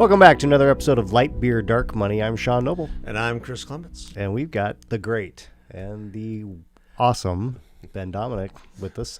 Welcome back to another episode of Light Beer Dark Money. I'm Sean Noble. And I'm Chris Clements. And we've got the great and the awesome Ben Domenech with us.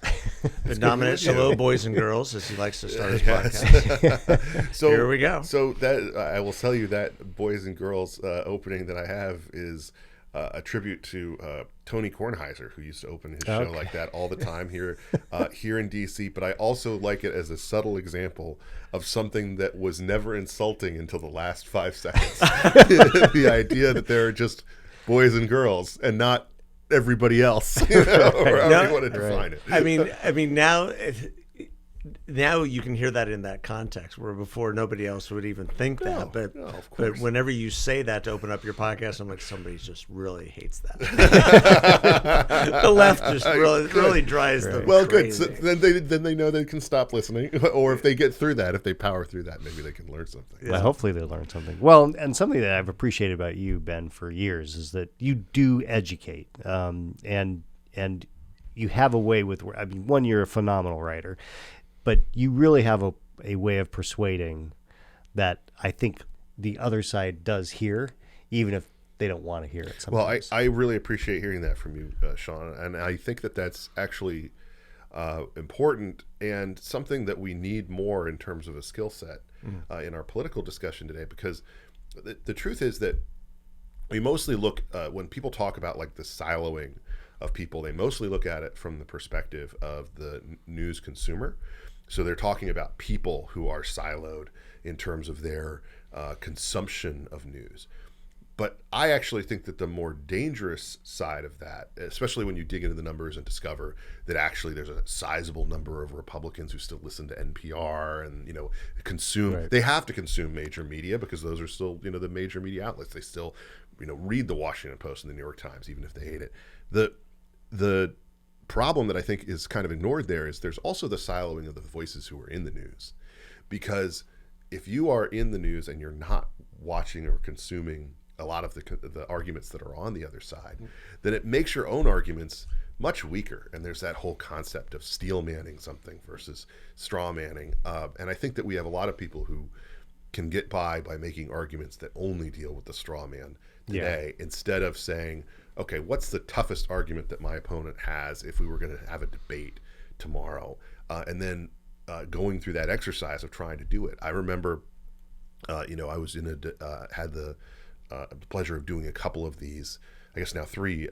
Ben Domenech, hello, boys and girls, as he likes to start his podcast. So here we go. So that I will tell you that boys and girls opening that I have is a tribute to Tony Kornheiser, who used to open his show like that all the time here in DC. But I also like it as a subtle example of something that was never insulting until the last 5 seconds. The idea that there are just boys and girls and not everybody else, or however you want to define it. I mean, now you can hear that in that context, where before nobody else would even think that. But of course. But whenever you say that to open up your podcast, I'm like, somebody just really hates that. The left just really drives them. Well, crazy. good. So then they know they can stop listening, or if they get through that, if they power through that, maybe they can learn something. Well, hopefully they'll learn something. Well, and something that I've appreciated about you, Ben, for years is that you do educate, and you have a way with. I mean, one, you're a phenomenal writer. But you really have a way of persuading that I think the other side does hear, even if they don't want to hear it sometimes. Well, I really appreciate hearing that from you, Sean. And I think that that's actually important and something that we need more in terms of a skill set in our political discussion today. Because the truth is that we mostly look, when people talk about like the siloing of people, they mostly look at it from the perspective of the news consumer. So they're talking about people who are siloed in terms of their consumption of news. But I actually think that the more dangerous side of that, especially when you dig into the numbers and discover that actually there's a sizable number of Republicans who still listen to NPR and, consume, right. They have to consume major media because those are still, the major media outlets. They still, read the Washington Post and the New York Times, even if they hate it. The problem that I think is kind of ignored there is there's also the siloing of the voices who are in the news. Because if you are in the news and you're not watching or consuming a lot of the arguments that are on the other side, then it makes your own arguments much weaker. And there's that whole concept of steel manning something versus straw manning. And I think that we have a lot of people who can get by making arguments that only deal with the straw man today, instead of saying, okay, what's the toughest argument that my opponent has if we were going to have a debate tomorrow? And then going through that exercise of trying to do it. I remember, I was had the pleasure of doing a couple of these, I guess now 3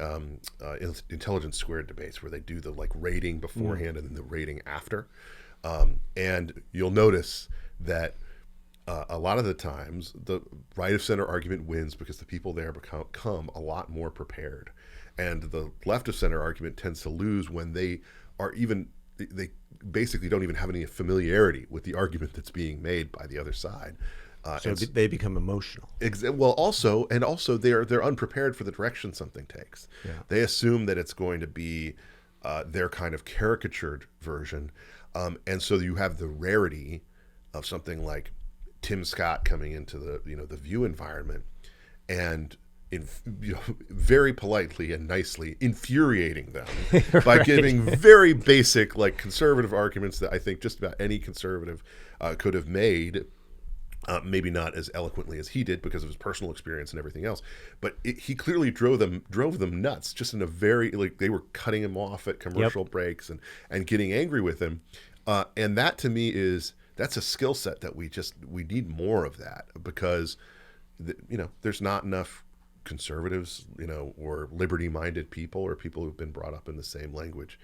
Intelligence Squared debates where they do the rating beforehand and then the rating after. And you'll notice that a lot of the times the right of center argument wins because the people there become a lot more prepared, and the left of center argument tends to lose when they basically don't even have any familiarity with the argument that's being made by the other side. So they become emotional. Well, also they're unprepared for the direction something takes. Yeah. They assume that it's going to be their kind of caricatured version, and so you have the rarity of something like Tim Scott coming into the View environment and very politely and nicely infuriating them by giving very basic conservative arguments that I think just about any conservative could have made. Maybe not as eloquently as he did because of his personal experience and everything else, but he clearly drove them nuts. Just in a very they were cutting him off at commercial breaks and getting angry with him, and that to me that's a skill set that we need more of that, because there's not enough conservatives or liberty-minded people or people who've been brought up in the same language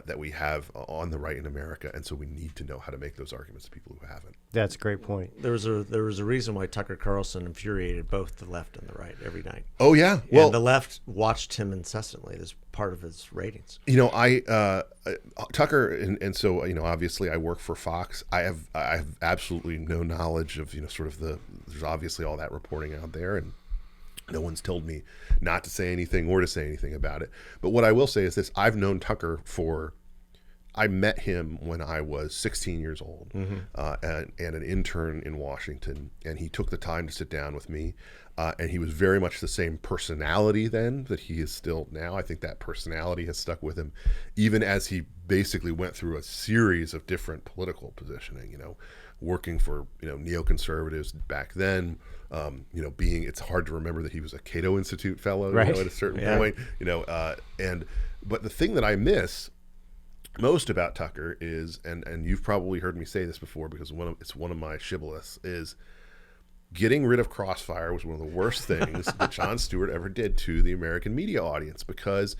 that we have on the right in America, and so we need to know how to make those arguments to people who haven't. That's a great point. There was a reason why Tucker Carlson infuriated both the left and the right every night. Oh yeah, well, and the left watched him incessantly as part of his ratings. Tucker, and so obviously I work for Fox. I have absolutely no knowledge of sort of there's obviously all that reporting out there, and no one's told me not to say anything or to say anything about it. But what I will say is this: I've known Tucker I met him when I was 16 years old, and an intern in Washington, and he took the time to sit down with me, and he was very much the same personality then that he is still now. I think that personality has stuck with him, even as he basically went through a series of different political positioning, working for neoconservatives back then. It's hard to remember that he was a Cato Institute fellow, Right. at a certain point. But the thing that I miss most about Tucker is, and you've probably heard me say this before because it's one of my shibboleths, is getting rid of Crossfire was one of the worst things that Jon Stewart ever did to the American media audience, because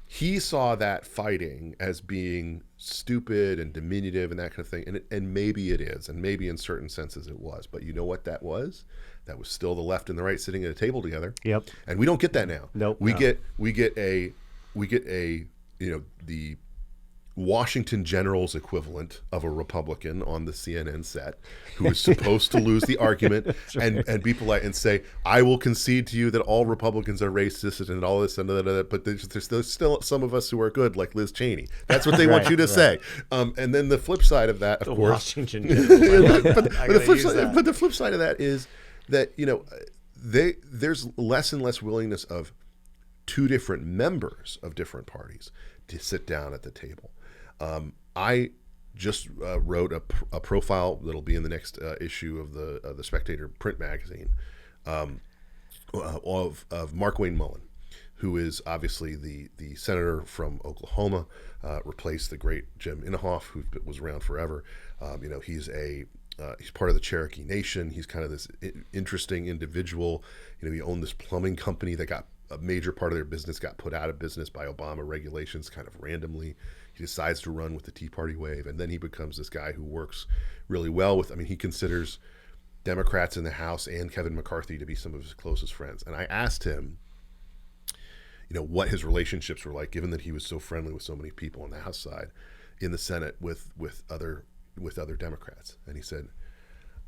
he saw that fighting as being stupid and diminutive and that kind of thing. And maybe it is, and maybe in certain senses it was. But you know what that was? That was still the left and the right sitting at a table together. Yep. And we don't get that now. Nope. We get the Washington General's equivalent of a Republican on the CNN set who is supposed to lose the argument and be polite and say, I will concede to you that all Republicans are racist and all this and that, but there's still some of us who are good, like Liz Cheney. That's what they want you to say. And then the flip side of that, of course, Washington General. but the flip side of that is that there's less and less willingness of two different members of different parties to sit down at the table. I just wrote a profile that'll be in the next issue of the Spectator print magazine of Mark Wayne Mullen, who is obviously the senator from Oklahoma, replaced the great Jim Inhofe, who was around forever. He's part of the Cherokee Nation. He's kind of this interesting individual. He owned this plumbing company that got a major part of their business got put out of business by Obama regulations kind of randomly. He decides to run with the Tea Party wave, and then he becomes this guy who works really well with, he considers Democrats in the House and Kevin McCarthy to be some of his closest friends. And I asked him, what his relationships were like, given that he was so friendly with so many people on the House side, in the Senate with other Democrats. And he said,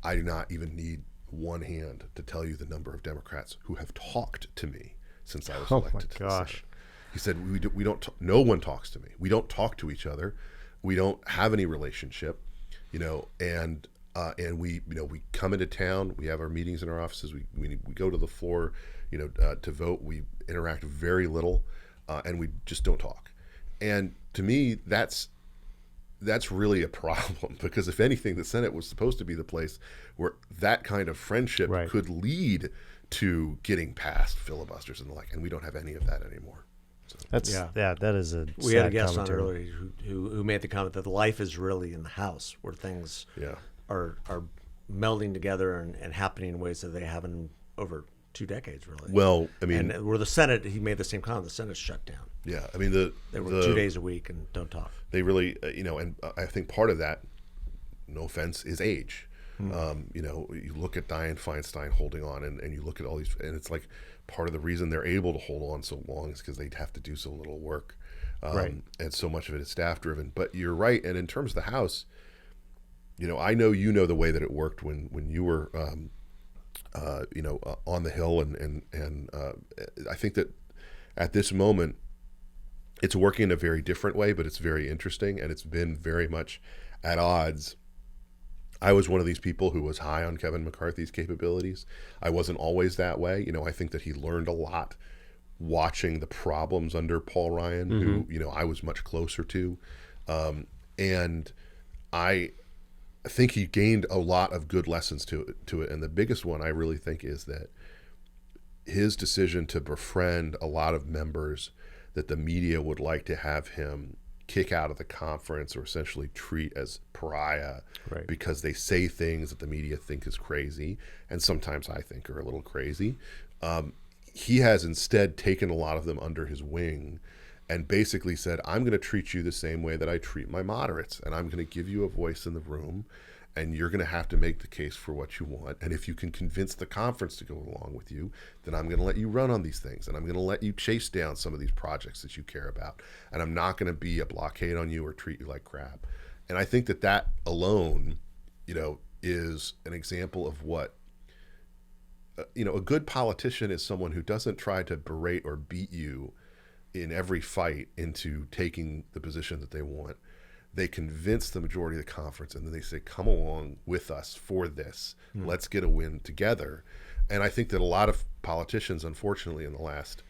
I do not even need one hand to tell you the number of Democrats who have talked to me since I was elected to the Senate. He said, we don't. No one talks to me. We don't talk to each other. We don't have any relationship, and we come into town. We have our meetings in our offices. We go to the floor, to vote. We interact very little, and we just don't talk. And to me, that's really a problem, because if anything, the Senate was supposed to be the place where that kind of friendship could lead to getting past filibusters and the like, and we don't have any of that anymore. So. That is a we had a sad guest on commentary. earlier who made the comment that life is really in the House, where things are melding together and happening in ways that they haven't over 2 decades, really. Well, and where the Senate, he made the same comment. The Senate's shut down. Yeah, they were 2 days a week and don't talk. They really, and I think part of that, no offense, is age. You look at Dianne Feinstein holding on, and you look at all these, and it's like part of the reason they're able to hold on so long is because they have to do so little work, and so much of it is staff driven. But you're right, and in terms of the House, I know the way that it worked when you were, on the Hill, and I think that at this moment, it's working in a very different way, but it's very interesting, and it's been very much at odds. I was one of these people who was high on Kevin McCarthy's capabilities. I wasn't always that way. I think that he learned a lot watching the problems under Paul Ryan, who, I was much closer to. And I think he gained a lot of good lessons to it. And the biggest one I really think is that his decision to befriend a lot of members that the media would like to have him kick out of the conference or essentially treat as pariah because they say things that the media think is crazy, and sometimes I think are a little crazy. He has instead taken a lot of them under his wing and basically said, I'm going to treat you the same way that I treat my moderates, and I'm going to give you a voice in the room, and you're going to have to make the case for what you want. And if you can convince the conference to go along with you, then I'm going to let you run on these things, and I'm going to let you chase down some of these projects that you care about. And I'm not going to be a blockade on you or treat you like crap. And I think that alone, is an example of what, a good politician is someone who doesn't try to berate or beat you in every fight into taking the position that they want. They convince the majority of the conference, and then they say, come along with us for this. Let's get a win together. And I think that a lot of politicians, unfortunately, in the last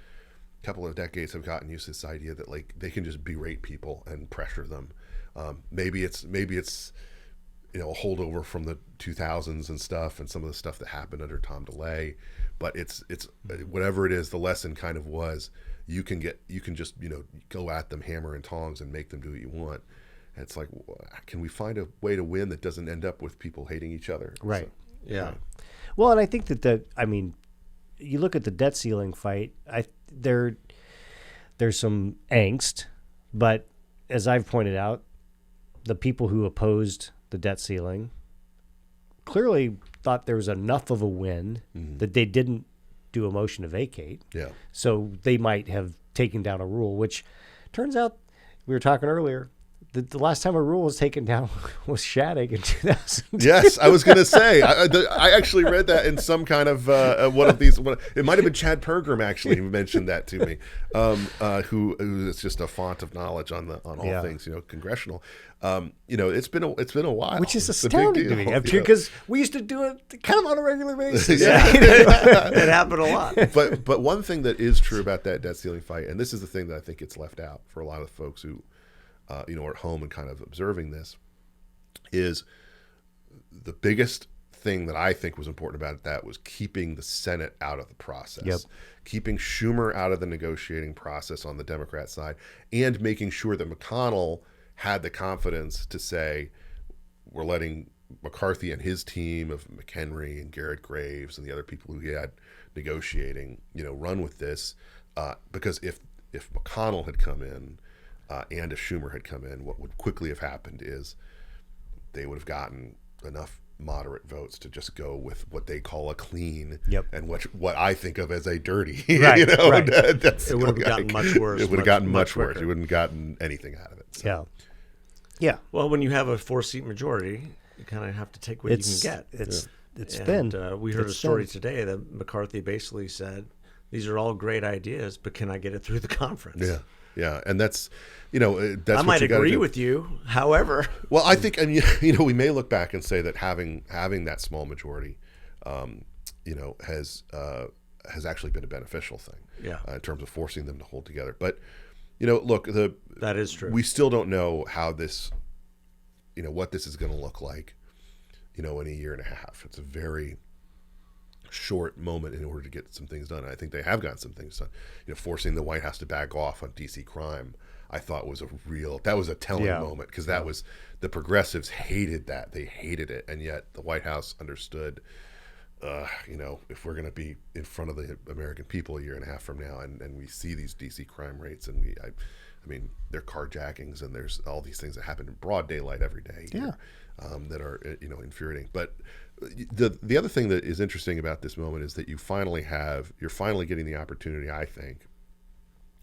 couple of decades have gotten used to this idea that they can just berate people and pressure them. Maybe it's a holdover from the 2000s and stuff, and some of the stuff that happened under Tom DeLay. But it's whatever it is, the lesson kind of was you can just go at them hammer and tongs and make them do what you want. And it's like, can we find a way to win that doesn't end up with people hating each other? Right. So, Yeah. Well, and I think you look at the debt ceiling fight. There's some angst, but as I've pointed out, the people who opposed the debt ceiling clearly thought there was enough of a win that they didn't do a motion to vacate. Yeah. So they might have taken down a rule, which turns out, we were talking earlier, the last time a rule was taken down was Shattuck in 2000. Yes, I was going to say. I actually read that in some kind of one of these. It might have been Chad Pergram actually who mentioned that to me, who is just a font of knowledge on all things congressional. It's been a while, Which is it's a big astounding to me, deal, because we used to do it kind of on a regular basis. It happened a lot. But one thing that is true about that debt ceiling fight, and this is the thing that I think gets left out for a lot of folks who are at home and kind of observing this, is the biggest thing that I think was important about that was keeping the Senate out of the process. Yep. Keeping Schumer out of the negotiating process on the Democrat side, and making sure that McConnell had the confidence to say, we're letting McCarthy and his team of McHenry and Garrett Graves and the other people who he had negotiating, run with this, because if McConnell had come in, and if Schumer had come in, what would quickly have happened is they would have gotten enough moderate votes to just go with what they call a clean, and what I think of as a dirty. Right, right. It would have gotten much worse. It would have gotten much worse. You wouldn't have gotten anything out of it. So. Yeah. Well, when you have a 4-seat majority, you kind of have to take what you can get. It's thin. We heard a story today that McCarthy basically said, "These are all great ideas, but can I get it through the conference?" Yeah. Yeah, and that's that's. I might agree with you. However, well, I think we may look back and say that having that small majority, has actually been a beneficial thing. Yeah. In terms of forcing them to hold together. But look, that is true. We still don't know how this, what this is going to look like, in a year and a half. It's a very short moment in order to get some things done. I think they have gotten some things done. Forcing the White House to back off on DC crime, I thought was a telling moment, because that was, the progressives hated that. They hated it, and yet the White House understood, if we're going to be in front of the American people a year and a half from now, and we see these DC crime rates, and there are carjackings, and there's all these things that happen in broad daylight every day here, that are infuriating. But the other thing that is interesting about this moment is that you're finally getting the opportunity, I think,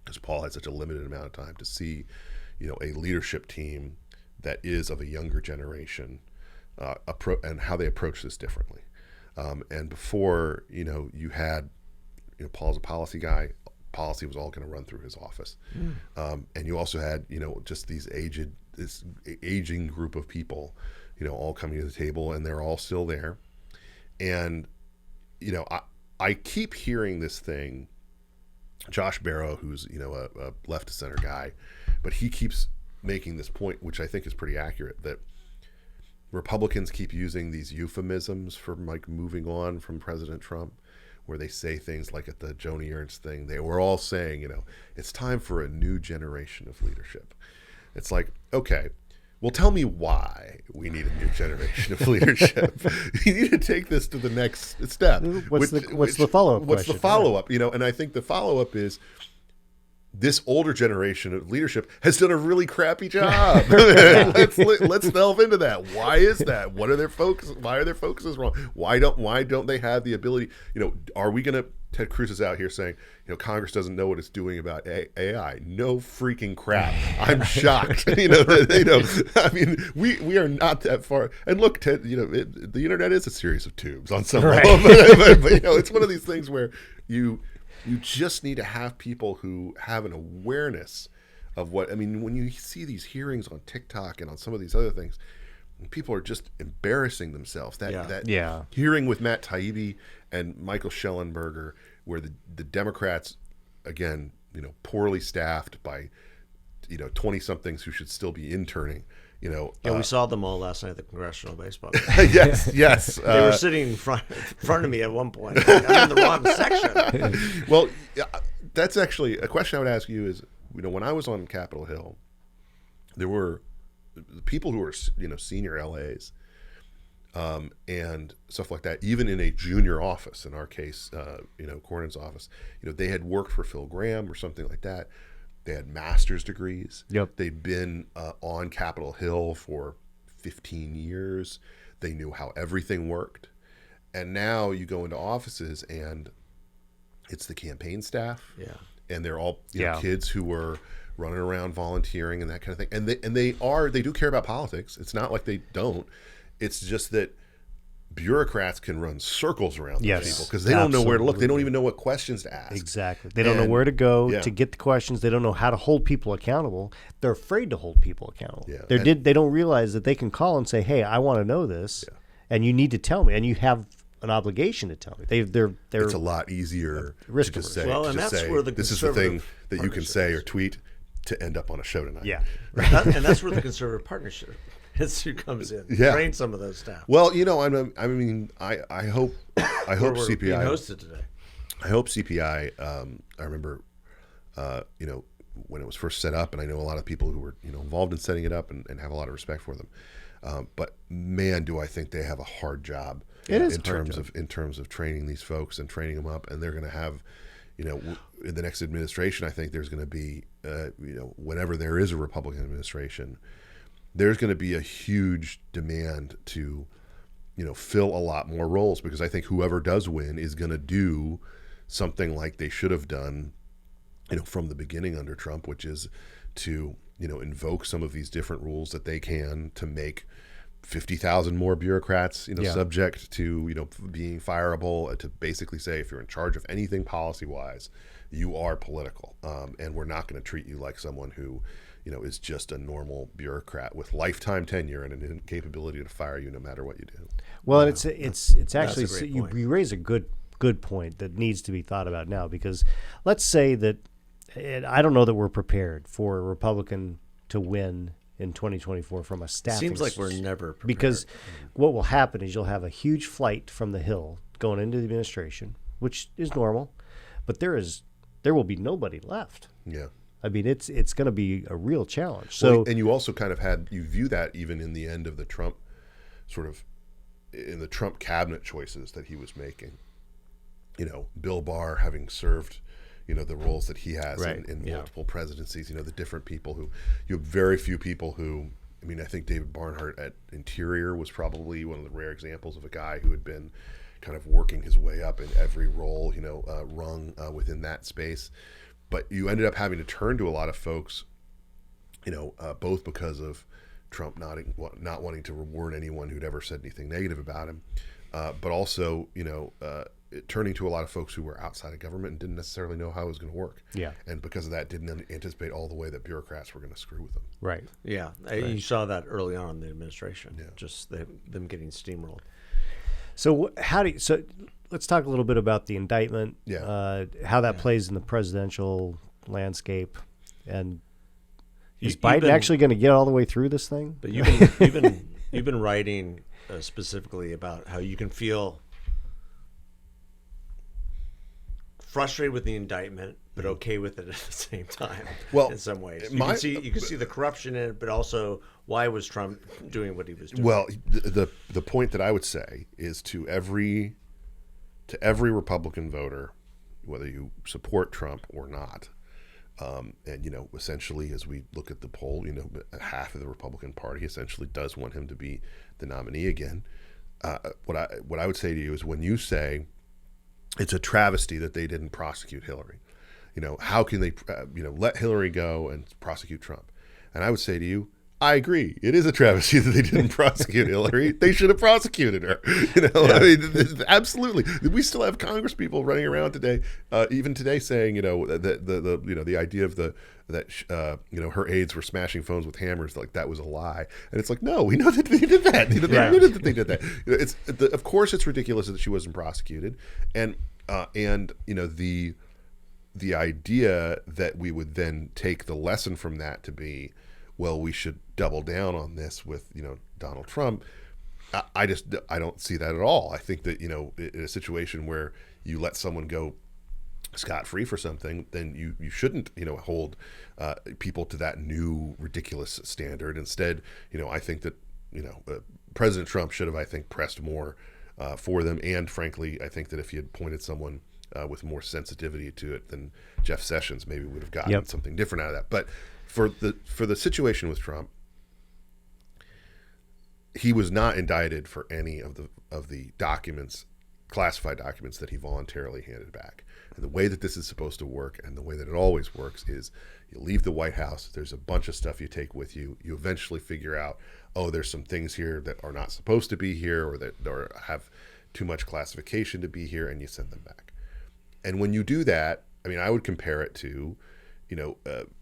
because Paul had such a limited amount of time, to see a leadership team that is of a younger generation, and how they approach this differently. And before, you had, Paul's a policy guy. Policy was all going to run through his office. And you also had, just this aging group of people, all coming to the table, and they're all still there. And, I keep hearing this thing, Josh Barrow, who's, a left to center guy, but he keeps making this point, which I think is pretty accurate, that Republicans keep using these euphemisms for moving on from President Trump, where they say things like at the Joni Ernst thing, they were all saying, it's time for a new generation of leadership. It's like, okay, well, tell me why we need a new generation of leadership. You need to take this to the next step. What's the follow-up What's question? the follow-up? And I think the follow-up is, this older generation of leadership has done a really crappy job. Let's delve into that. Why is that? What are their focus? Why are their focuses wrong? Why don't they have the ability? Are we going to? Ted Cruz is out here saying, Congress doesn't know what it's doing about AI. No freaking crap. I'm shocked. We are not that far. And look, Ted, the internet is a series of tubes on some level. But it's one of these things where you just need to have people who have an awareness of when you see these hearings on TikTok and on some of these other things, people are just embarrassing themselves. That hearing with Matt Taibbi and Michael Schellenberger, where the Democrats, again, poorly staffed by 20-somethings who should still be interning, We saw them all last night at the Congressional Baseball Game. yes. They were sitting in front of me at one point. I'm in the wrong section. Well, that's actually a question I would ask you is, when I was on Capitol Hill, there were people who were, senior LAs and stuff like that, even in a junior office, in our case, Cornyn's office, they had worked for Phil Gramm or something like that. They had master's degrees. Yep. They'd been on Capitol Hill for 15 years. They knew how everything worked. And now you go into offices and it's the campaign staff. Yeah. And they're all kids who were running around volunteering and that kind of thing. And they do care about politics. It's not like they don't. It's just that bureaucrats can run circles around those people because they don't know where to look. They don't even know what questions to ask. Exactly. They don't know where to go to get the questions. They don't know how to hold people accountable. They're afraid to hold people accountable. Yeah. They don't realize that they can call and say, "Hey, I want to know this, and you need to tell me," and you have an obligation to tell me. They're it's a lot easier to just say, where the this is the thing that you can say or tweet to end up on a show tonight. Yeah. And that's where the conservative partnership is who comes in. Train some of those staff. Well, I hope CPI being hosted today. I hope CPI. I remember, when it was first set up, and I know a lot of people who were involved in setting it up and have a lot of respect for them. But man, do I think they have a hard job. It is in terms of training these folks and training them up, and they're going to have, in the next administration, I think there's going to be, whenever there is a Republican administration, there's going to be a huge demand to, fill a lot more roles, because I think whoever does win is going to do something like they should have done, from the beginning under Trump, which is to, invoke some of these different rules that they can to make 50,000 more bureaucrats, subject to, being fireable, to basically say, if you're in charge of anything policy-wise, you are political, and we're not going to treat you like someone who, is just a normal bureaucrat with lifetime tenure and an incapability to fire you no matter what you do. Well, it's actually you raise a good point that needs to be thought about now, because let's say that, and I don't know that we're prepared for a Republican to win in 2024 from a staffing. Seems like we're never prepared. Because what will happen is you'll have a huge flight from the Hill going into the administration, which is normal, but there will be nobody left. Yeah. I mean, it's going to be a real challenge. So, and you also kind of you view that even in the end of the Trump, in the Trump cabinet choices that he was making. Bill Barr having served, the roles that he has in multiple presidencies. The different people who you have very few people who. I mean, I think David Barnhart at Interior was probably one of the rare examples of a guy who had been kind of working his way up in every role, rung within that space. But you ended up having to turn to a lot of folks, both because of Trump not wanting to reward anyone who'd ever said anything negative about him, but also, turning to a lot of folks who were outside of government and didn't necessarily know how it was going to work. Yeah. And because of that, didn't anticipate all the way that bureaucrats were going to screw with them. right. Yeah. You saw that early on in the administration. Yeah. Just them getting steamrolled. So let's talk a little bit about the indictment, how that plays in the presidential landscape, and is Biden actually going to get all the way through this thing? But you've been writing specifically about how you can feel frustrated with the indictment, but okay with it at the same time. Well, in some ways, you can see the corruption in it, but also why was Trump doing what he was doing? Well, the point that I would say is to every Republican voter, whether you support Trump or not, and essentially, as we look at the poll, half of the Republican Party essentially does want him to be the nominee again. What I would say to you is, when you say it's a travesty that they didn't prosecute Hillary, how can they let Hillary go and prosecute Trump? And I would say to you, I agree. It is a travesty that they didn't prosecute Hillary. They should have prosecuted her. I mean, absolutely. We still have Congress people running around today, even today, saying the idea of that her aides were smashing phones with hammers, like that was a lie. And it's like, no, we know that they did that. They admitted that they did that. Of course, it's ridiculous that she wasn't prosecuted, and the idea that we would then take the lesson from that to be, well, we should double down on this with, Donald Trump. I don't see that at all. I think that, in a situation where you let someone go scot-free for something, then you shouldn't, hold people to that new ridiculous standard. Instead, I think that, President Trump should have, I think, pressed more for them. And frankly, I think that if he had appointed someone with more sensitivity to it than Jeff Sessions, maybe would have gotten something different out of that. But for the situation with Trump, he was not indicted for any of the documents, classified documents, that he voluntarily handed back. And the way that this is supposed to work, and the way that it always works, is you leave the White House, there's a bunch of stuff you take with you. You eventually figure out, oh, there's some things here that are not supposed to be here, or that have too much classification to be here, and you send them back. And when you do that, I mean, I would compare it to,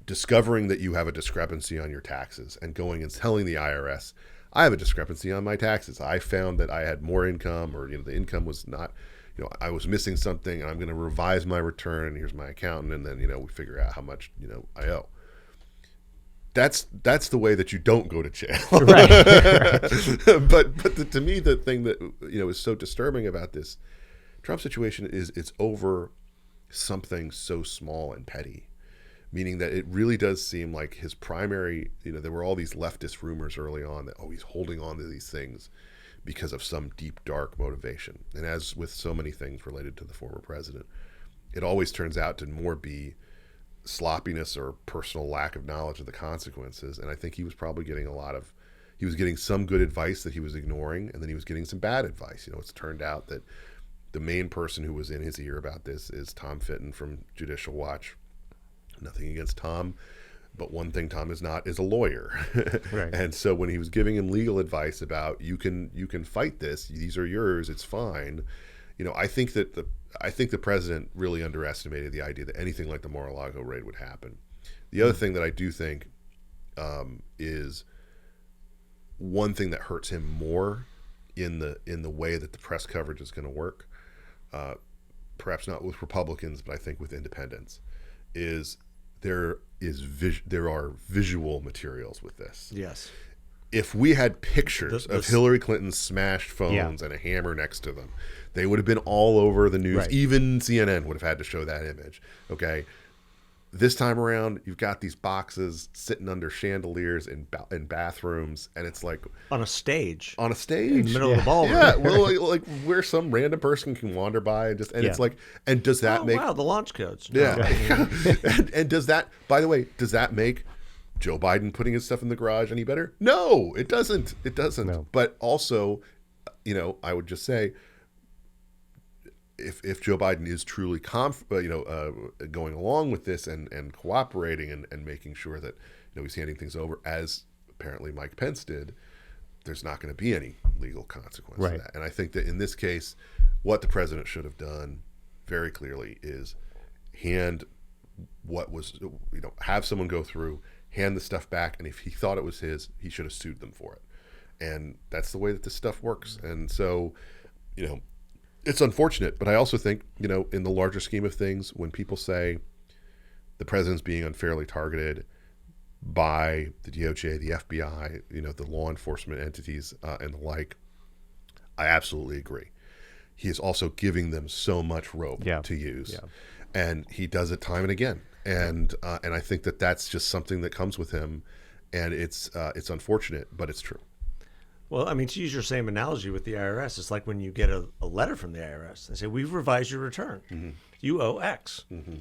discovering that you have a discrepancy on your taxes and going and telling the IRS, I have a discrepancy on my taxes. I found that I had more income, or the income was not, I was missing something, and I'm going to revise my return, and here's my accountant, and then we figure out how much I owe. That's the way that you don't go to jail. Right. But to me, the thing that is so disturbing about this Trump situation is it's over something so small and petty. Meaning that it really does seem like his primary, there were all these leftist rumors early on that, he's holding on to these things because of some deep, dark motivation. And as with so many things related to the former president, it always turns out to more be sloppiness or personal lack of knowledge of the consequences. And I think he was probably getting he was getting some good advice that he was ignoring, and then he was getting some bad advice. It's turned out that the main person who was in his ear about this is Tom Fitton from Judicial Watch. Nothing against Tom, but one thing Tom is not is a lawyer. Right. And so when he was giving him legal advice about you can fight this, these are yours, it's fine. I think the president really underestimated the idea that anything like the Mar-a-Lago raid would happen. The other thing that I do think is one thing that hurts him more in the way that the press coverage is going to work, perhaps not with Republicans, but I think with independents, is there are visual materials with this. Yes. If we had pictures of Hillary Clinton's smashed phones and a hammer next to them, they would have been all over the news. Right. Even CNN would have had to show that image. Okay. This time around, you've got these boxes sitting under chandeliers in bathrooms, and it's like on a stage in the middle of the ballroom. Yeah, well, like where some random person can wander by and it's like, and does that make the launch codes? Yeah, and does that? By the way, does that make Joe Biden putting his stuff in the garage any better? No, it doesn't. It doesn't. No. But also, I would just say, if Joe Biden is truly going along with this and cooperating and making sure that he's handing things over, as apparently Mike Pence did, there's not going to be any legal consequence to that. And I think that in this case, what the president should have done very clearly is hand what was, have someone go through, hand the stuff back, and if he thought it was his, he should have sued them for it. And that's the way that this stuff works. And so, it's unfortunate, but I also think, in the larger scheme of things, when people say the president's being unfairly targeted by the DOJ, the FBI, the law enforcement entities and the like, I absolutely agree. He is also giving them so much rope to use, and he does it time and again. And I think that that's just something that comes with him, and it's unfortunate, but it's true. Well, I mean, to use your same analogy with the IRS, it's like when you get a letter from the IRS. They say, we've revised your return. Mm-hmm. You owe X. Mm-hmm.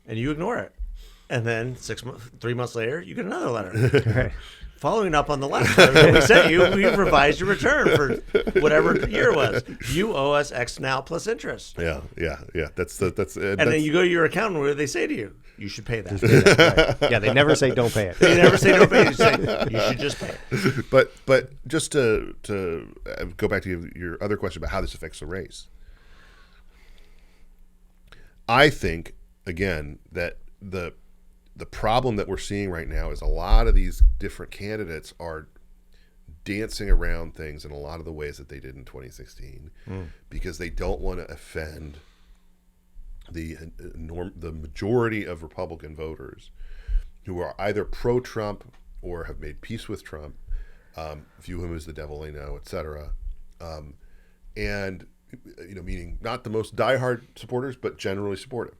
And you ignore it. And then 3 months later, you get another letter. Right. Following up on the last letter that we sent you, we've revised your return for whatever year it was. You owe us X now plus interest. Yeah. That's and then you go to your accountant, what do they say to you? You should pay that. Right. Yeah, they never say don't pay it. They never say don't pay it. You say you should just pay it. But just to go back to your other question about how this affects the race, I think again that the problem that we're seeing right now is a lot of these different candidates are dancing around things in a lot of the ways that they did in 2016 because they don't want to offend the majority of Republican voters who are either pro-Trump or have made peace with Trump view him as the devil they know, etc. And meaning not the most diehard supporters, but generally supportive,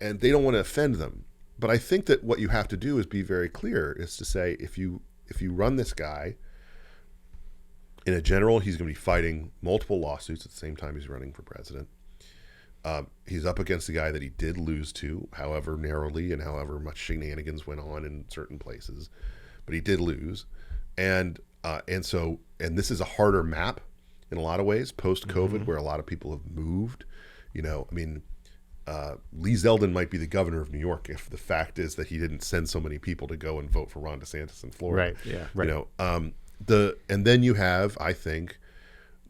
and they don't want to offend them. But I think that what you have to do is be very clear, is to say if you run this guy, in a general, he's going to be fighting multiple lawsuits at the same time he's running for president. He's up against a guy that he did lose to, however narrowly and however much shenanigans went on in certain places, but he did lose. And this is a harder map in a lot of ways, post-COVID, where a lot of people have moved. Lee Zeldin might be the governor of New York if the fact is that he didn't send so many people to go and vote for Ron DeSantis in Florida. Right. Yeah. Right. And then you have, I think,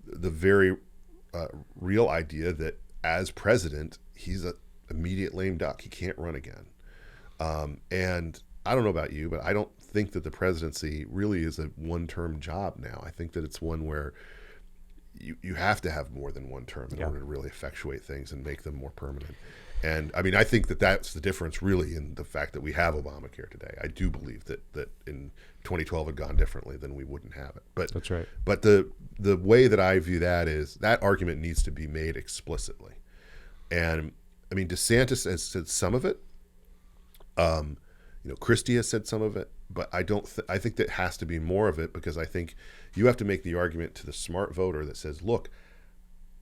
the very real idea that as president, he's an immediate lame duck. He can't run again. And I don't know about you, but I don't think that the presidency really is a one-term job now. I think that it's one where you have to have more than one term in order to really effectuate things and make them more permanent. And I mean, I think that that's the difference really in the fact that we have Obamacare today. I do believe that in 2012 had gone differently, then we wouldn't have it. But that's right. But the way that I view that is that argument needs to be made explicitly. And I mean, DeSantis has said some of it. Christie has said some of it, but I think that has to be more of it, because I think you have to make the argument to the smart voter that says, look,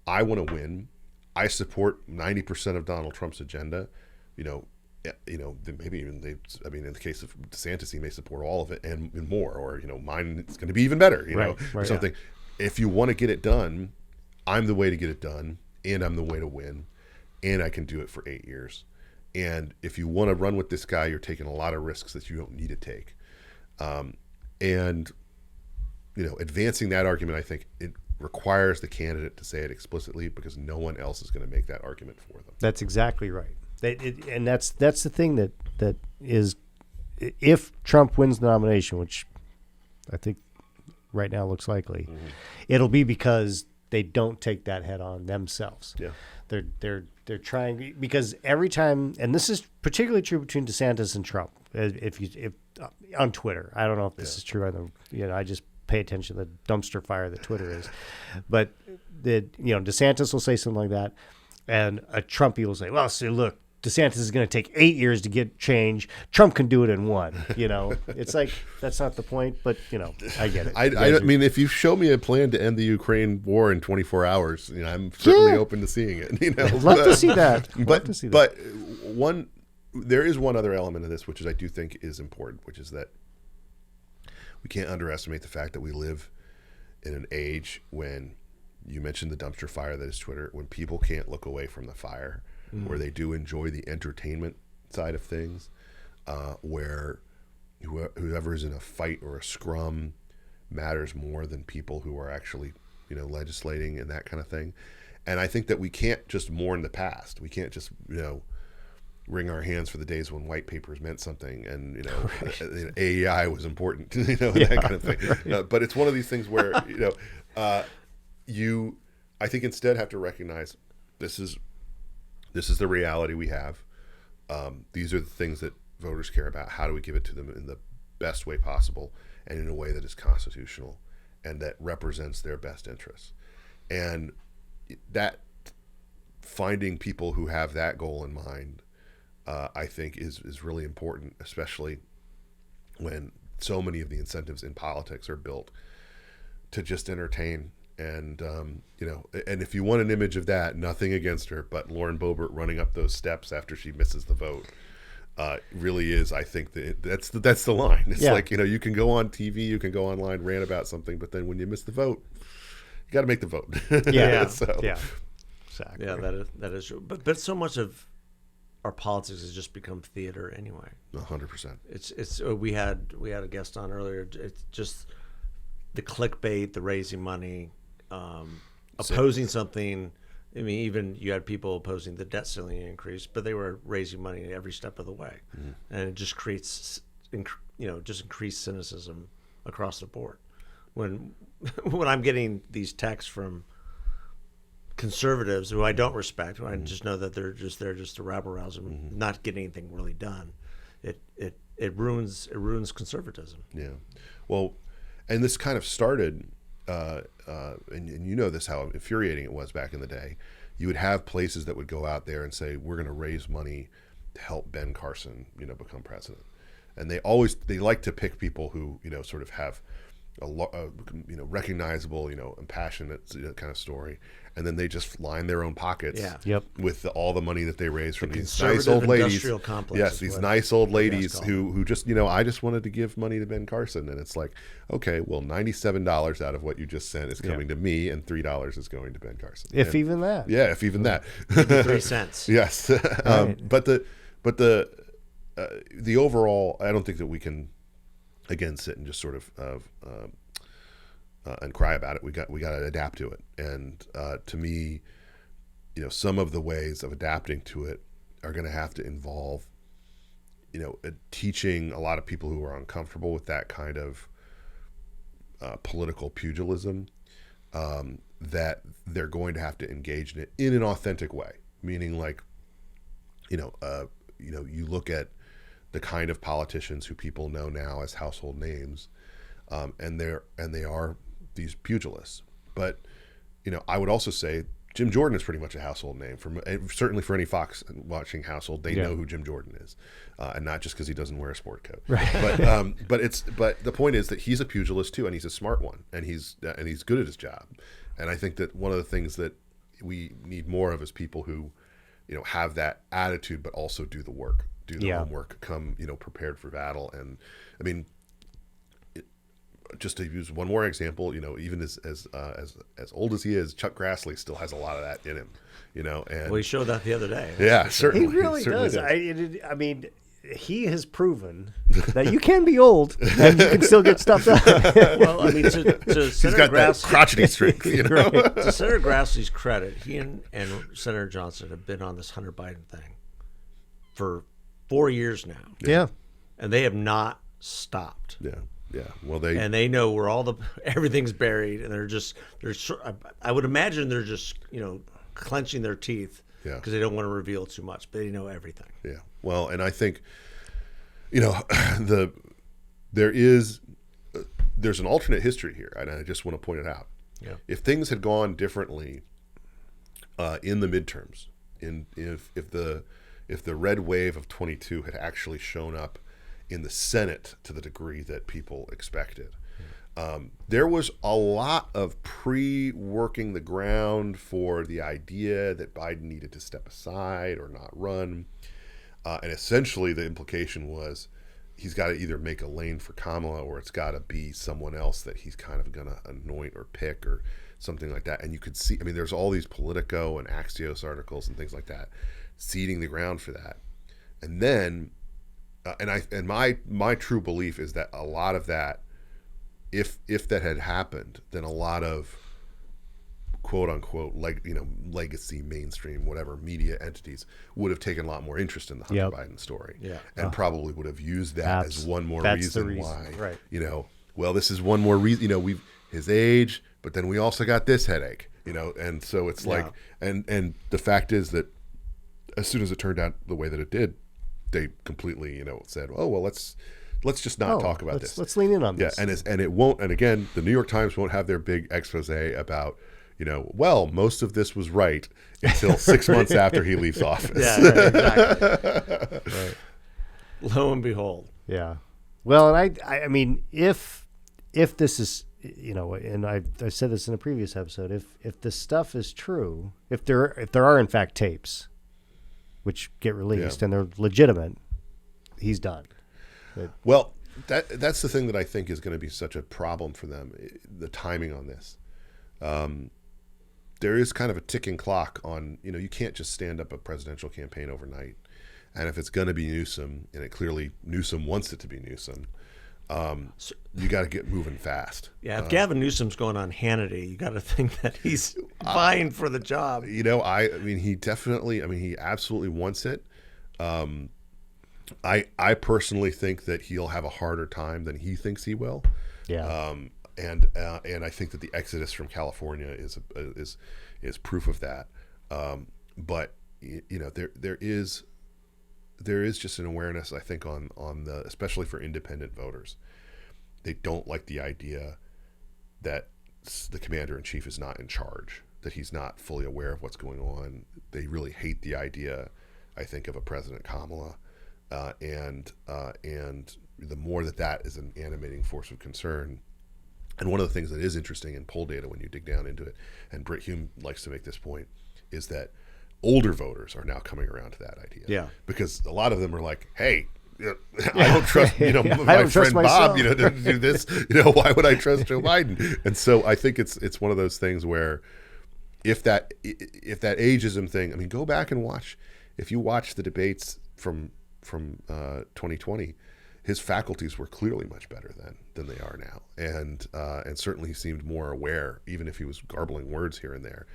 I want to win. I support 90% of Donald Trump's agenda. Maybe even in the case of DeSantis, he may support all of it and more, or, mine is going to be even better, or something. Yeah. If you want to get it done, I'm the way to get it done, and I'm the way to win, and I can do it for 8 years. And if you want to run with this guy, you're taking a lot of risks that you don't need to take. Advancing that argument, I think it requires the candidate to say it explicitly, because no one else is going to make that argument for them. That's exactly right. And that's the thing that is, if Trump wins the nomination, which I think right now looks likely, it'll be because they don't take that head on themselves. Yeah, they're trying, because every time, and this is particularly true between DeSantis and Trump. If on Twitter, I don't know if this is true. I just pay attention to the dumpster fire that Twitter is, but DeSantis will say something like that, and a Trumpy will say, "Well, so look, DeSantis is going to take 8 years to get change. Trump can do it in one." It's like, that's not the point, but I get it. I mean, if you show me a plan to end the Ukraine war in 24 hours, I'm certainly open to seeing it. Love to see that. But there is one other element of this, which is I do think is important, which is that we can't underestimate the fact that we live in an age when, you mentioned the dumpster fire that is Twitter, when people can't look away from the fire, where they do enjoy the entertainment side of things, where whoever is in a fight or a scrum matters more than people who are actually, legislating and that kind of thing. And I think that we can't just mourn the past. We can't just, wring our hands for the days when white papers meant something and, AEI was important, that kind of thing. Right. But it's one of these things where, you, I think, instead have to recognize this is the reality we have. These are the things that voters care about. How do we give it to them in the best way possible and in a way that is constitutional and that represents their best interests? And that, finding people who have that goal in mind, I think is really important, especially when so many of the incentives in politics are built to just entertain. And, and if you want an image of that, nothing against her, but Lauren Boebert running up those steps after she misses the vote really is, I think, that's the line. It's like, you can go on TV, you can go online, rant about something, but then when you miss the vote, you got to make the vote. Exactly. Yeah, that is true. But so much of our politics has just become theater anyway. 100%. It's we had a guest on earlier. It's just the clickbait, the raising money, opposing something. I mean, even you had people opposing the debt ceiling increase, but they were raising money every step of the way, and it just creates, just increased cynicism across the board. When I'm getting these texts from conservatives who I don't respect, who I just know that they're just there just to rabble rouse and not get anything really done, it it ruins conservatism. Yeah. Well, and this kind of started, and you know this, how infuriating it was back in the day. You would have places that would go out there and say, we're going to raise money to help Ben Carson, become president. And they like to pick people who, sort of have a recognizable, and passionate kind of story. And then they just line their own pockets with all the money that they raise from these nice old ladies. Industrial complex. Yes, these nice old ladies who just, I just wanted to give money to Ben Carson. And it's like, okay, well, $97 out of what you just sent is coming to me, and $3 is going to Ben Carson. Even that. Yeah, if even that. 3 cents. Yes. Right. But the overall, I don't think that we can, again, sit and just sort of and cry about it. We got to adapt to it. And to me, some of the ways of adapting to it are going to have to involve, teaching a lot of people who are uncomfortable with that kind of political pugilism, that they're going to have to engage in it in an authentic way. Meaning, like, you look at the kind of politicians who people know now as household names, and they are these pugilists. But I would also say Jim Jordan is pretty much a household name, certainly for any Fox watching household. They know who Jim Jordan is, and not just because he doesn't wear a sport coat. Right. But the point is that he's a pugilist too, and he's a smart one, and he's good at his job. And I think that one of the things that we need more of is people who have that attitude, but also do the work, do the homework, come prepared for battle. And I mean, just to use one more example, even as old as he is, Chuck Grassley still has a lot of that in him, And Well, he showed that the other day. Yeah, certainly. He really certainly does. I mean, he has proven that you can be old and you can still get stuff done. Well, I mean, to He's Senator got that Grassley, crotchety strength, to Senator Grassley's credit, he and Senator Johnson have been on this Hunter Biden thing for 4 years now. Yeah. And they have not stopped. Yeah. Yeah. Well, they know where everything's buried, and I would imagine they're just clenching their teeth because they don't want to reveal too much, but they know everything. Yeah. Well, and I think there's an alternate history here, and I just want to point it out. Yeah. If things had gone differently in the midterms, if the red wave of 22 had actually shown up in the Senate to the degree that people expected, there was a lot of pre-working the ground for the idea that Biden needed to step aside or not run. And essentially the implication was he's got to either make a lane for Kamala, or it's got to be someone else that he's kind of going to anoint or pick or something like that. And you could see, I mean, there's all these Politico and Axios articles and things like that seeding the ground for that. And then, my true belief is that a lot of that, if that had happened, then a lot of quote unquote legacy mainstream whatever media entities would have taken a lot more interest in the Hunter Biden story, and probably would have used that as one more reason why, right? Well, this is one more reason, we've his age, but then we also got this headache, and so it's like, and the fact is that as soon as it turned out the way that it did, they completely said, oh well, let's just not talk about this. Let's lean in on this. Yeah, and it won't. And again, the New York Times won't have their big expose about, well, most of this was right until 6 months after he leaves office. Yeah, exactly. Right. Lo and behold. Yeah. Well, and I mean, if this is, and I said this in a previous episode, if this stuff is true, if there are in fact tapes which get released and they're legitimate, he's done. Well, that's the thing that I think is going to be such a problem for them, the timing on this. There is kind of a ticking clock on, you can't just stand up a presidential campaign overnight. And if it's going to be Newsom, and clearly Newsom wants it to be Newsom, you got to get moving fast. Yeah, if Gavin Newsom's going on Hannity, you got to think that he's vying for the job. He absolutely wants it. I personally think that he'll have a harder time than he thinks he will. Yeah. And I think that the exodus from California is proof of that. But there is there is just an awareness, I think, on the, especially for independent voters. They don't like the idea that the commander in chief is not in charge, that he's not fully aware of what's going on. They really hate the idea, I think, of a President Kamala, and the more that is an animating force of concern. And one of the things that is interesting in poll data when you dig down into it, and Britt Hume likes to make this point, is that older voters are now coming around to that idea. Yeah. Because a lot of them are like, hey, I don't trust, my don't trust friend Bob, myself. to do this. Why would I trust Joe Biden? And so I think it's one of those things where if that ageism thing, I mean, go back and watch. If you watch the debates from 2020, his faculties were clearly much better than they are now, and certainly he seemed more aware, even if he was garbling words here and there.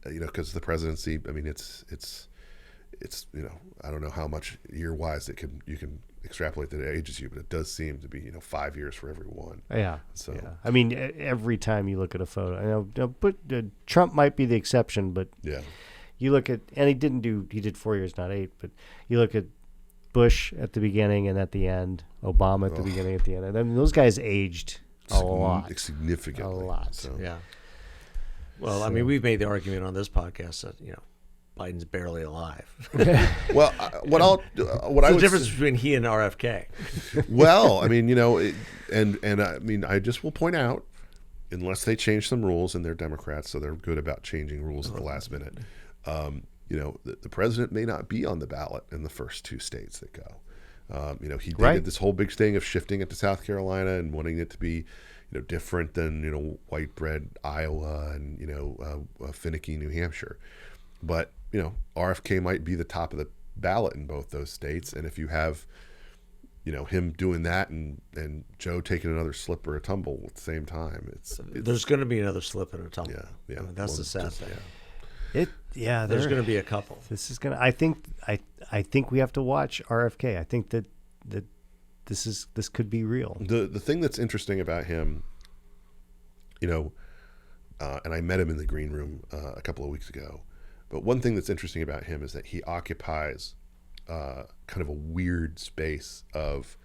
Because the presidency, I mean, it's I don't know how much year-wise you can extrapolate that it ages you, but it does seem to be 5 years for every one. Yeah. So yeah. I mean, every time you look at a photo, I know, but Trump might be the exception, but yeah, you look at, and he did 4 years, not 8, but you look at Bush at the beginning and at the end, Obama at the beginning, at the end. I mean, those guys aged a lot. significantly. A lot. So. Yeah. Well, I mean, we've made the argument on this podcast that Biden's barely alive. Well, what the difference between he and RFK. Well, I mean, and I mean, I just will point out, unless they change some rules, and they're Democrats, so they're good about changing rules at the last minute. The president may not be on the ballot in the first 2 states that go. He did this whole big thing of shifting it to South Carolina and wanting it to be, different than white bread Iowa and finicky New Hampshire. But RFK might be the top of the ballot in both those states, and if you have him doing that and Joe taking another slip or a tumble at the same time, There's going to be another slip and a tumble. Yeah. I mean, that's the sad thing. There's going to be a couple. This is gonna. I think we have to watch RFK. I think that this could be real. The thing that's interesting about him, and I met him in the green room a couple of weeks ago. But one thing that's interesting about him is that he occupies kind of a weird space of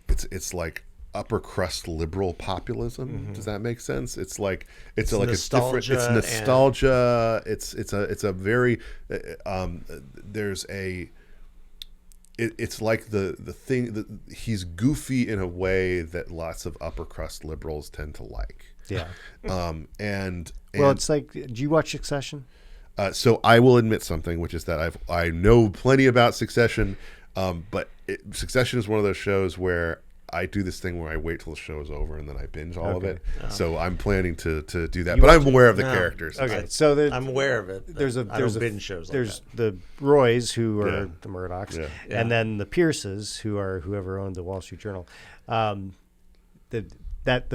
it's like upper crust liberal populism. Mm-hmm. Does that make sense? It's like it's like nostalgia. It's nostalgia. It's a very there's a. It's like the thing that he's goofy in a way that lots of upper crust liberals tend to like. Yeah. And it's like, do you watch Succession? So I will admit something, which is that I know plenty about Succession, but Succession is one of those shows where I do this thing where I wait till the show is over and then I binge all of it. Oh. So I'm planning to do that, but I'm aware of the characters. Okay, so I'm aware of it. There's binge shows. There's the Roys, who are the Murdochs, Yeah. and then the Pierces, who are whoever owned the Wall Street Journal. The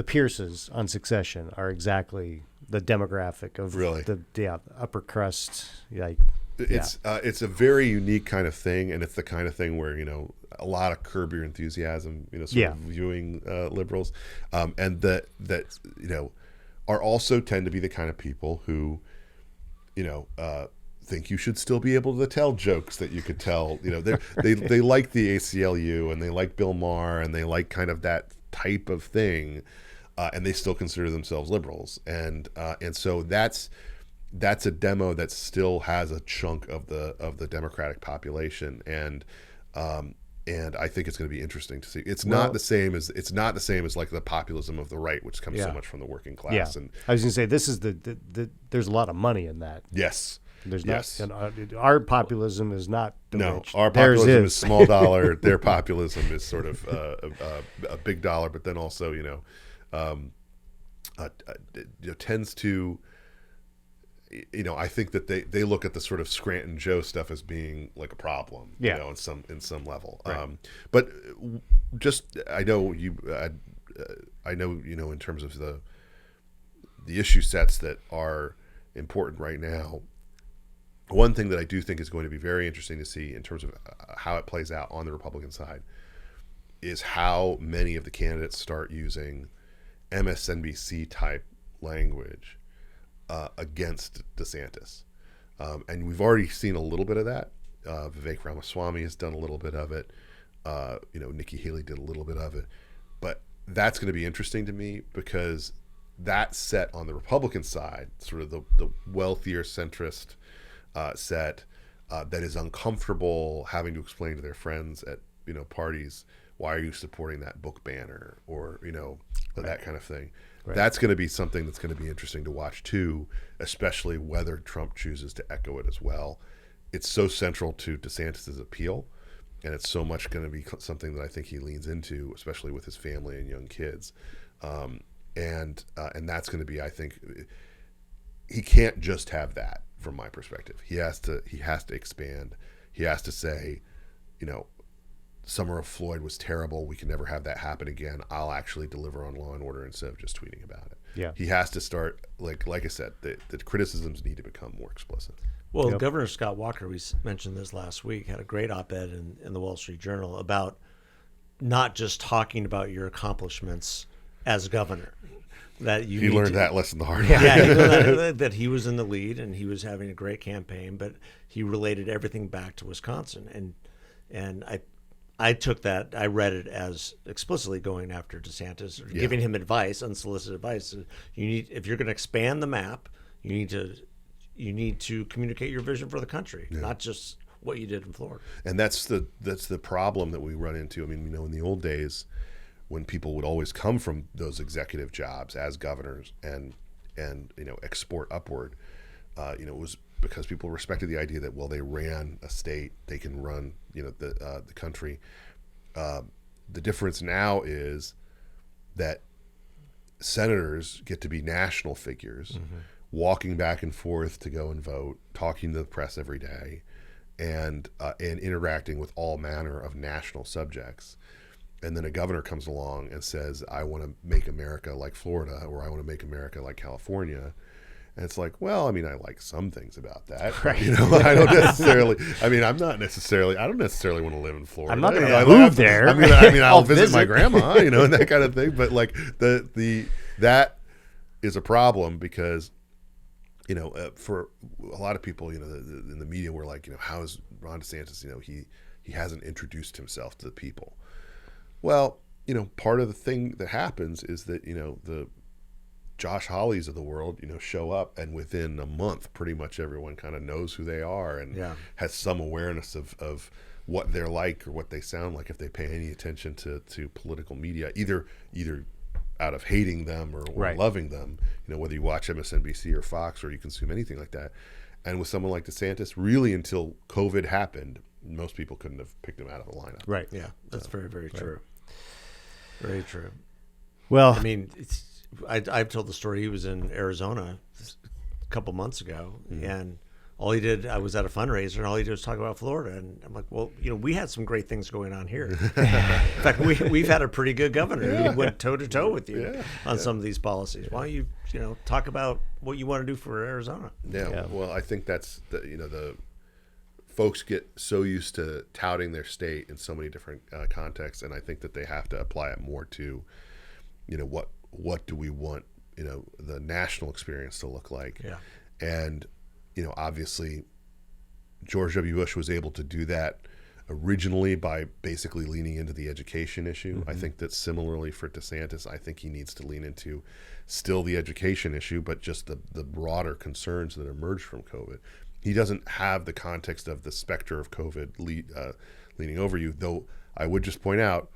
Pierces on Succession are exactly the demographic of the upper crust. It's a very unique kind of thing, and it's the kind of thing where a lot of Curb Your Enthusiasm, sort of viewing liberals, and that are also tend to be the kind of people who, think you should still be able to tell jokes that you could tell. They like the ACLU and they like Bill Maher and they like kind of that type of thing, and they still consider themselves liberals, and so that's a demo that still has a chunk of the Democratic population, and I think it's going to be interesting to see. It's not the same as like the populism of the right, which comes so much from the working class. Yeah. And I was going to say, this is there's a lot of money in that. Yes. There's not. And our populism is not the rich. Our populism is small dollar. Their populism is sort of a big dollar, but then also tends to. I think that they look at the sort of Scranton Joe stuff as being like a problem, in some level. Right. But just I know in terms of the issue sets that are important right now. One thing that I do think is going to be very interesting to see in terms of how it plays out on the Republican side is how many of the candidates start using MSNBC type language against DeSantis. And we've already seen a little bit of that. Vivek Ramaswamy has done a little bit of it. Nikki Haley did a little bit of it. But that's going to be interesting to me because that set on the Republican side, sort of the wealthier centrist set that is uncomfortable having to explain to their friends at parties, why are you supporting that book banner or that kind of thing. Right. That's going to be something that's going to be interesting to watch too, especially whether Trump chooses to echo it as well. It's so central to DeSantis' appeal, and it's so much going to be something that I think he leans into, especially with his family and young kids. And that's going to be, I think, he can't just have that from my perspective. He has to expand. He has to say, Summer of Floyd was terrible. We can never have that happen again. I'll actually deliver on law and order instead of just tweeting about it. Yeah. He has to start, like I said, the criticisms need to become more explicit. Well, Governor Scott Walker, we mentioned this last week, had a great op-ed in the Wall Street Journal about not just talking about your accomplishments as governor. That he learned that lesson the hard way. Yeah, he learned that he was in the lead and he was having a great campaign, but he related everything back to Wisconsin. And I took that, I read it as explicitly going after DeSantis, or giving him advice, unsolicited advice. If you're going to expand the map, you need to communicate your vision for the country, not just what you did in Florida. And that's the problem that we run into. I mean, in the old days, when people would always come from those executive jobs as governors and export upward, it was because people respected the idea that, well, they ran a state, they can run the country. The difference now is that senators get to be national figures, walking back and forth to go and vote, talking to the press every day, and interacting with all manner of national subjects. And then a governor comes along and says, I want to make America like Florida, or I want to make America like California. And it's like, well, I mean, I like some things about that. Right. I don't necessarily, I don't necessarily want to live in Florida. I'm not going to move there. I'll visit my grandma, and that kind of thing. But like that is a problem because, for a lot of people, in the media, we're like, how is Ron DeSantis, he hasn't introduced himself to the people. Well, part of the thing that happens is that, the Josh Hawleys of the world, show up, and within a month, pretty much everyone kind of knows who they are and has some awareness of what they're like or what they sound like if they pay any attention to political media, either out of hating them or loving them, whether you watch MSNBC or Fox or you consume anything like that. And with someone like DeSantis, really until COVID happened, most people couldn't have picked him out of the lineup. Right. Yeah, that's very, very true. Very true. Well, I mean, I've told the story. He was in Arizona a couple months ago, and all he did, I was at a fundraiser, and all he did was talk about Florida. And I'm like, well, we had some great things going on here. In fact, we've had a pretty good governor who went toe-to-toe with you on some of these policies. Why don't you, talk about what you want to do for Arizona? Yeah. Well, I think that's, the folks get so used to touting their state in so many different contexts, and I think that they have to apply it more to, what do we want, the national experience to look like? Yeah. And, obviously, George W. Bush was able to do that originally by basically leaning into the education issue. I think that similarly for DeSantis, I think he needs to lean into still the education issue, but just the broader concerns that emerged from COVID. He doesn't have the context of the specter of COVID leaning over you, though I would just point out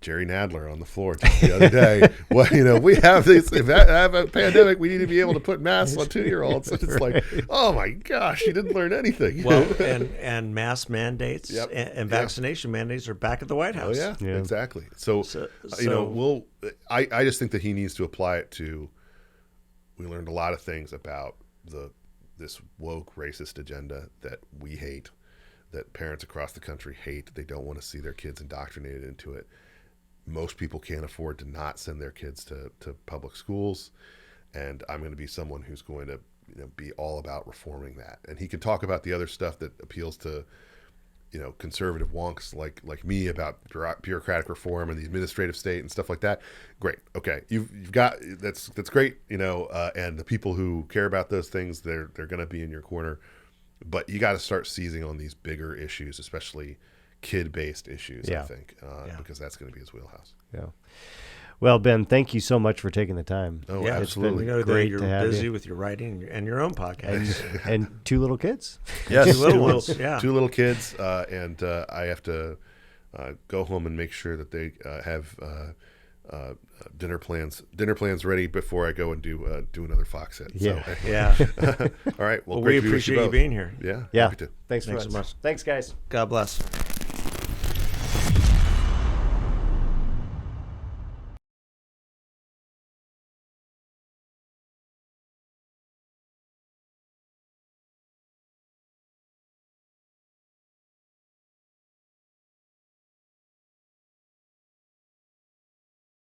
Jerry Nadler on the floor the other day. Well, we have this. If I have a pandemic, we need to be able to put masks on 2-year-olds. It's like, oh my gosh, he didn't learn anything. Well, and mask mandates and vaccination mandates are back at the White House. Oh yeah. Exactly. So I just think that he needs to apply it to. We learned a lot of things about this woke racist agenda that we hate, that parents across the country hate. They don't want to see their kids indoctrinated into it. Most people can't afford to not send their kids to public schools, and I'm going to be someone who's going to be all about reforming that. And he can talk about the other stuff that appeals to conservative wonks like me about bureaucratic reform and the administrative state and stuff like that. Great, okay, you've got that's great, and the people who care about those things, they're going to be in your corner. But you got to start seizing on these bigger issues, especially kid-based issues, I think, because that's going to be his wheelhouse. Yeah. Well, Ben, thank you so much for taking the time. Oh, Yeah, absolutely. We know that Great you're to have busy you. with your writing and your own podcast. And 2 little kids. Yes, Two little ones, yeah. 2 little kids, and I have to go home and make sure that they have dinner plans ready before I go and do another Fox hit. Yeah. So, Yeah. all right. Well, Well, great we to be with appreciate you both. being here. Yeah. Yeah. Happy to. Thanks Thanks so so much. much. Thanks, guys. God bless.